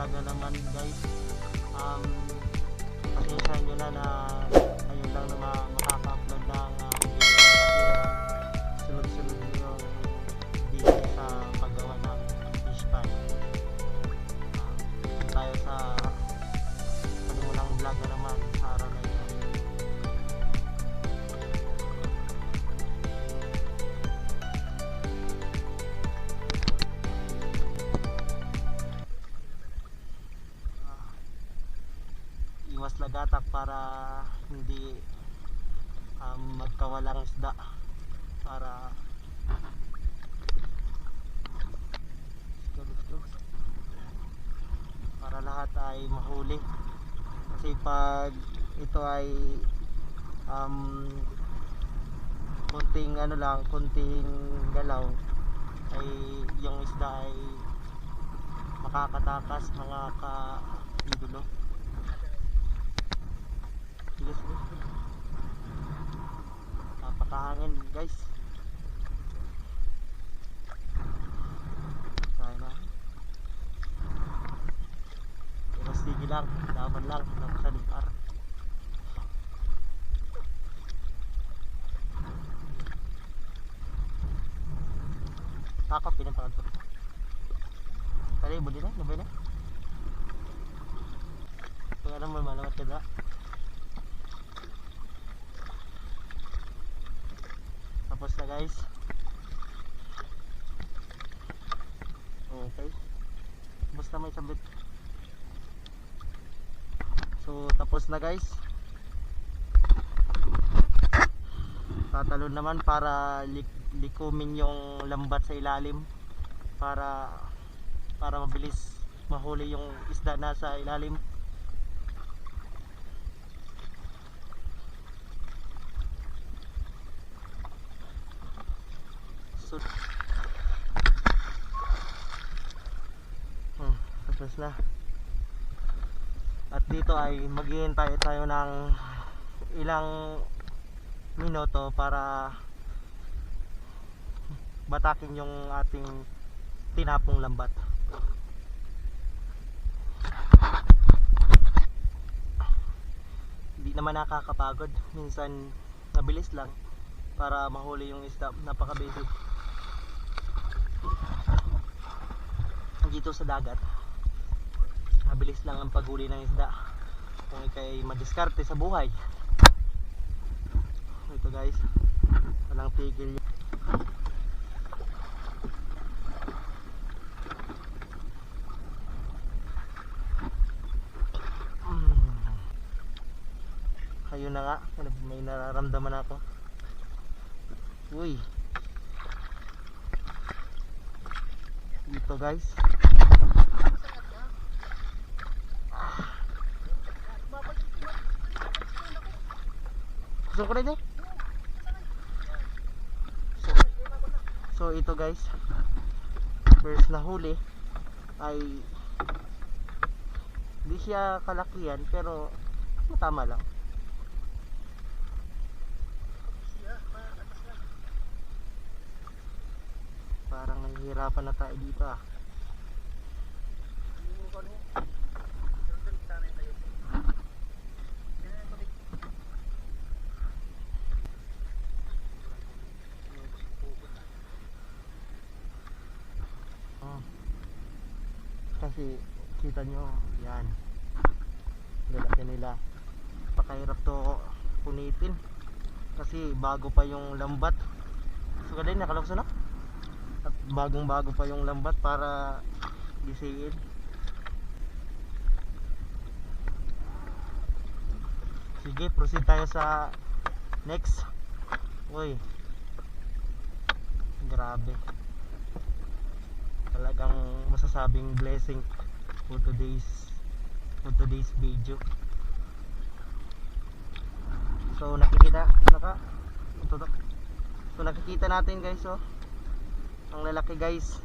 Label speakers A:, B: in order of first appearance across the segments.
A: vlog na naman guys. Pasensya nyo na ngayon lang na makaka-upload ng video kasi sunod-sunod nyo yung video sa paggawa ng fish pan. Tayo sa panimulang vlog na naman sa araw na ito. Iwas lagatak para hindi magkawalang isda, para lahat ay mahuli. Kasi pag ito ay kunting kunting galaw ay yung isda ay makakatakas, mga ka-idulo. Sige. Napakahangin guys. Kaya na. Pero sige lang, laban lang, napakalikar. Takot pinapakad ko. Kali budi na, nabay na. Kaya naman malamat ka da. Tapos na guys. Okay. Basta may sabit. So tapos na guys. Tatalon naman para likumin yung lambat sa ilalim, para mabilis mahuli yung isda na sa ilalim. So, tapos na. At dito ay maghihintay tayo ng ilang minuto para batakin yung ating tinapong lambat. Hindi naman nakakapagod, minsan mabilis lang para mahuli yung isda. Napaka-basic dito sa dagat, mabilis lang ang paghuli ng isda kung ikay madiskarte sa buhay. Ito guys, walang tigil. Ayun na nga, may nararamdaman ako. Uy, dito guys. Gusto ko rin eh. So ito guys, first na huli ay hindi siya kalakihan pero tama lang. Parang nahihirapan na tayo dito ah. Kasi kita nyo yan, lalaki nila. Pakahirap to punitin kasi bago pa yung lambat. So kadali nakalabas na, at bagong bago pa yung lambat para gisiin. Sige, proceed tayo sa next. Uy, grabe, talagang masasabing blessing for today's video. So nakikita natin guys, oh, ang lalaki guys.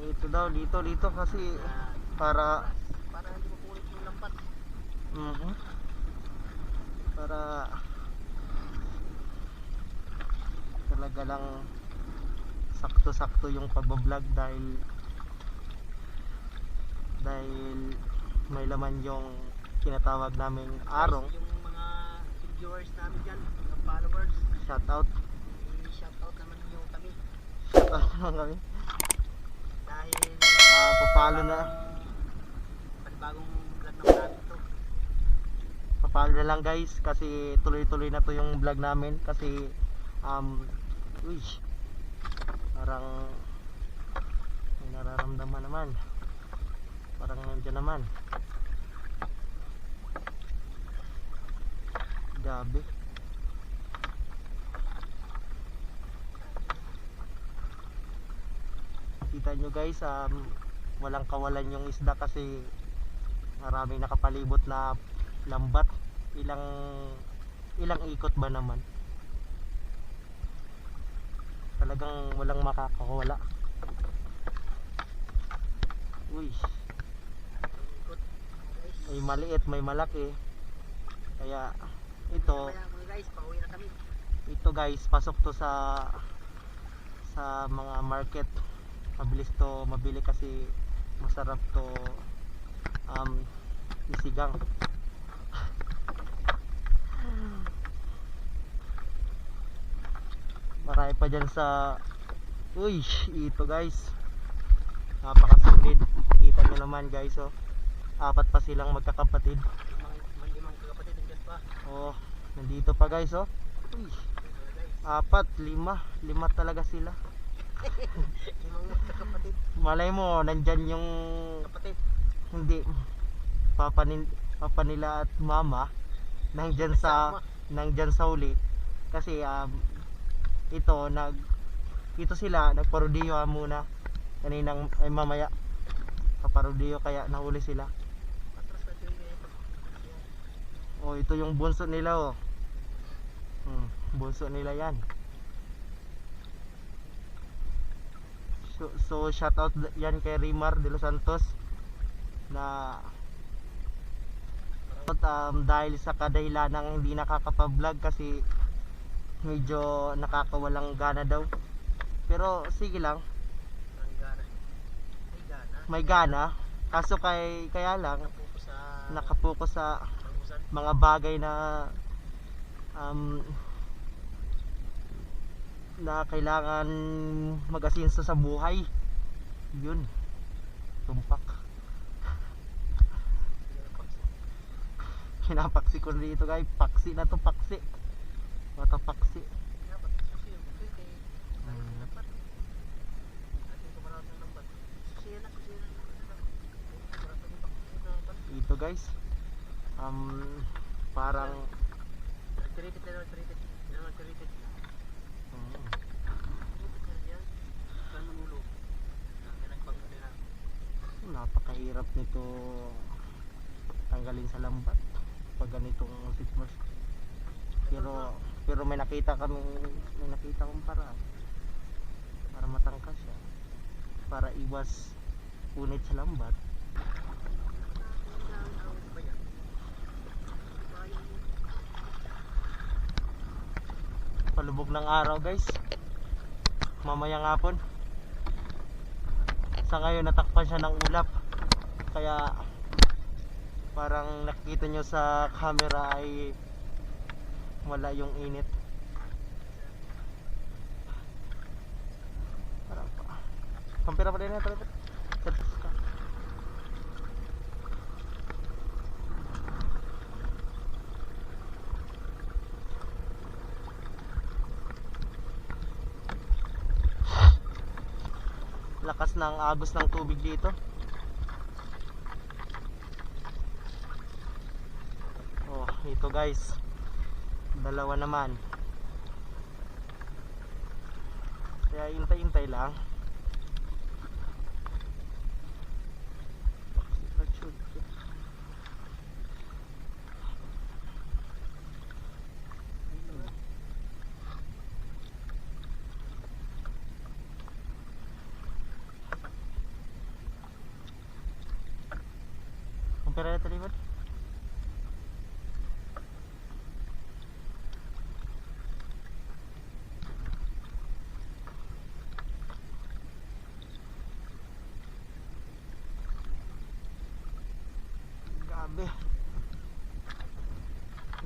A: Ito daw dito kasi para hindi mapulit yung lambat. Para talaga lang sakto-sakto yung pagbablog dahil may laman yung tinatawag naming arong.
B: Yung mga viewers namin dyan, mga followers,
A: Shoutout.
B: i-shoutout naman nyo kami
A: Shoutout naman kami.
B: dahil
A: Papalo na.
B: panibagong vlog naman namin to.
A: Papalo na lang guys kasi tuloy-tuloy na to yung vlog namin kasi uy, parang may nararamdaman naman. Parang nandiyan naman. Gabi. Kita nyo guys, walang kawalan yung isda kasi maraming nakapalibot na lambat. Ilang ikot ba naman? Talagang walang makakawala. Uy, may maliit, may malaki. Kaya ito,
B: Kaya mga guys, pauwi na kami.
A: ito guys, pasok to sa mga market. Mabilis to mabili kasi masarap to isigang. Marami pa dyan sa uy, ito guys, napakasolid. Kita nyo naman guys, oh, apat pa silang magkakapatid.
B: Limang kapatid, nandiyan pa.
A: Oh, nandito pa guys, oh. Uy, apat, lima talaga sila.
B: Limang kapatid.
A: Malay mo nandyan yung
B: Kapatid.
A: hindi papa nila at mama nandyan sa uli kasi ito sila nagparodiyo muna kaninang ay mamaya paparodiyo kaya nahuli sila. Oh, ito yung bunso nila, oh. Bunso nila yan. So shout out yan kay Rimar de los Santos na dahil sa kadahilan ng hindi nakakapag-vlog kasi medyo nakakawalang gana daw. Pero sige lang, may gana. Kaso kaya lang nakapokus sa mga bagay na kailangan mag-asinso sa buhay. Yun, tumpak. Kinapaksi ko dito guys, paksi na to, paksi. Mata paksi. Ito guys, parang napakahirap nito tanggalin sa lambat pag ganitong sitwasyon. Pero may nakita akong paraan para matangkas siya, para iwas punit sa lambat. Palubog ng araw guys, mamayang hapon. Sa ngayon natakpan siya ng ulap, kaya parang nakikita nyo sa camera ay wala yung init. Parang pa kampira pa din na talaga. Lakas ng agos ng tubig dito. Oh, ito guys, dalawa naman. Kaya hintay-hintay lang. Kumpira na talibad.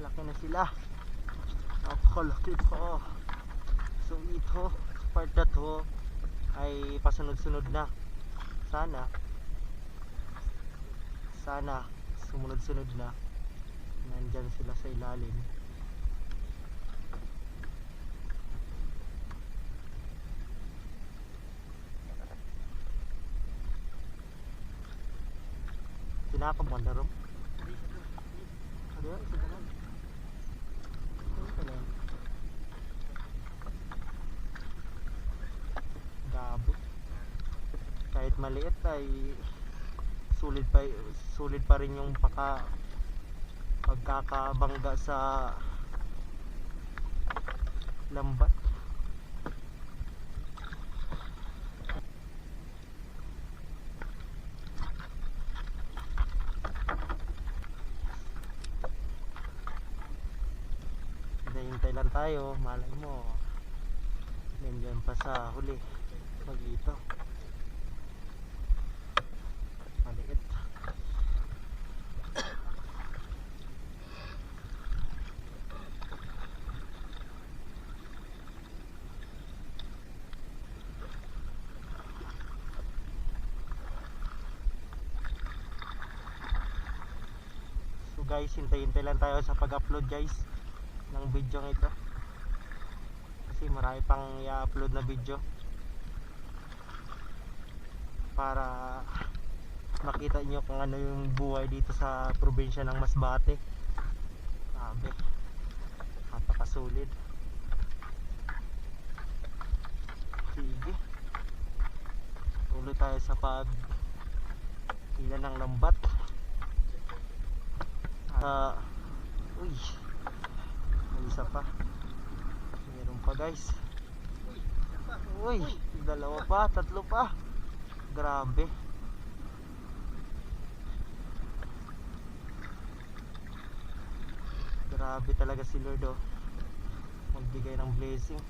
A: laki na sila, napakalaki pa. So ito, part na to ay pasunod-sunod na. Sana sumunod-sunod na. Nandyan sila sa ilalim. Tinakap mo na rin. Ano yun? Isa naman. Ito na yun. Gabo. Kahit maliit ay sulit pa rin yung pagkakabangga sa lambat. Hintay lang tayo, malay mo nandiyan pa sa huli. Pag ito maliit. So guys, hintay-hintay lang tayo sa pag-upload guys ng video ito, kasi marami pang i-upload na video para makita nyo kung ano yung buhay dito sa probinsya ng Masbate. Sabi, napakasulit. Sige, tuloy tayo sa pag-ila ng lambat. Uy, isa pa, meron pa guys. Uy, dalawa pa, tatlo pa. Grabe. Grabe talaga si Lord, oh, magbigay ng blessing.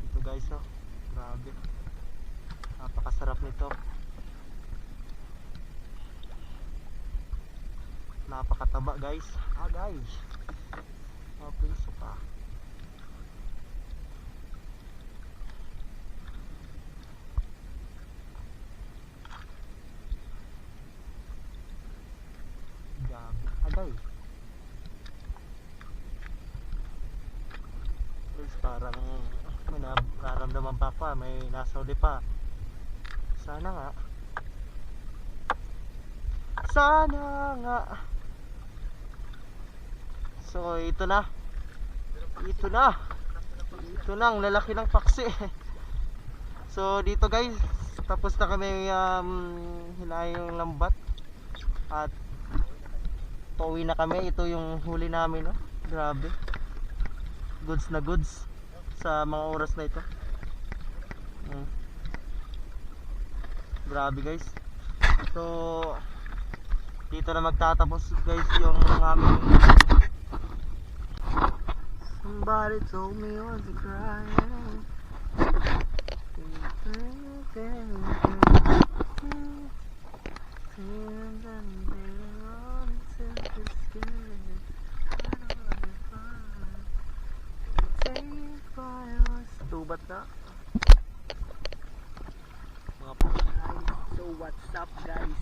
A: Ito guys, oh, grabe, napakasarap nito. Napakataba guys. Guys, piso pa. Gabi. Guys, parang may nararamdaman pa, may nasa uli pa. Sana nga. So ito na ang lalaki ng paksi. So dito guys, tapos na kami hilahin yung lambat at pauwi na kami. Ito yung huli namin, no? Grabe, goods na goods sa mga oras na ito. Grabe guys. So dito na magtatapos guys yung aming Somebody told me I was crying. Tubat na mga guys. So what's up guys,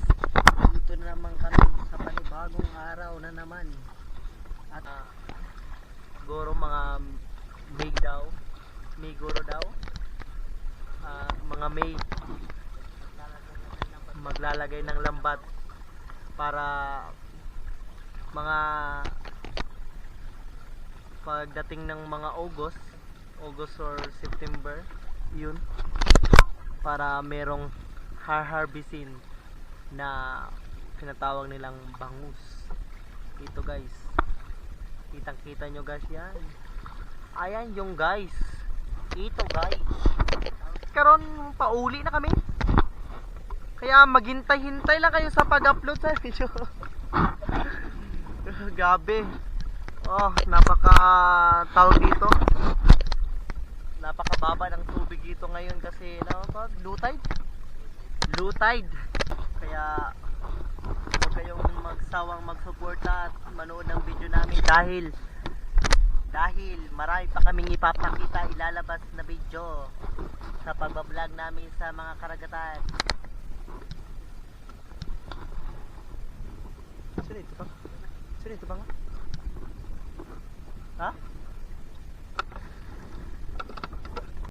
A: dito na naman kami sa panibagong araw na naman. At siguro mga May guro daw, mga May maglalagay ng lambat para mga pagdating ng mga August or September, yun, para merong harvestin na pinatawag nilang bangus. Ito guys, kitang kita nyo guys, yan, ayan yung guys, ito guys. Karon pauli na kami, kaya maghintay-hintay lang kayo sa pag-upload sa video. Gabi, oh, tawag dito, napakababa ng tubig dito ngayon kasi low tide.
B: low tide. Kaya huwag kayong magsawang magsuporta at manood ng video namin dahil marami pa kaming ipapakita, ilalabas na video sa pagbablog namin sa mga karagatan.
A: Sino ito ba? Sino ito ba nga?
B: Ha?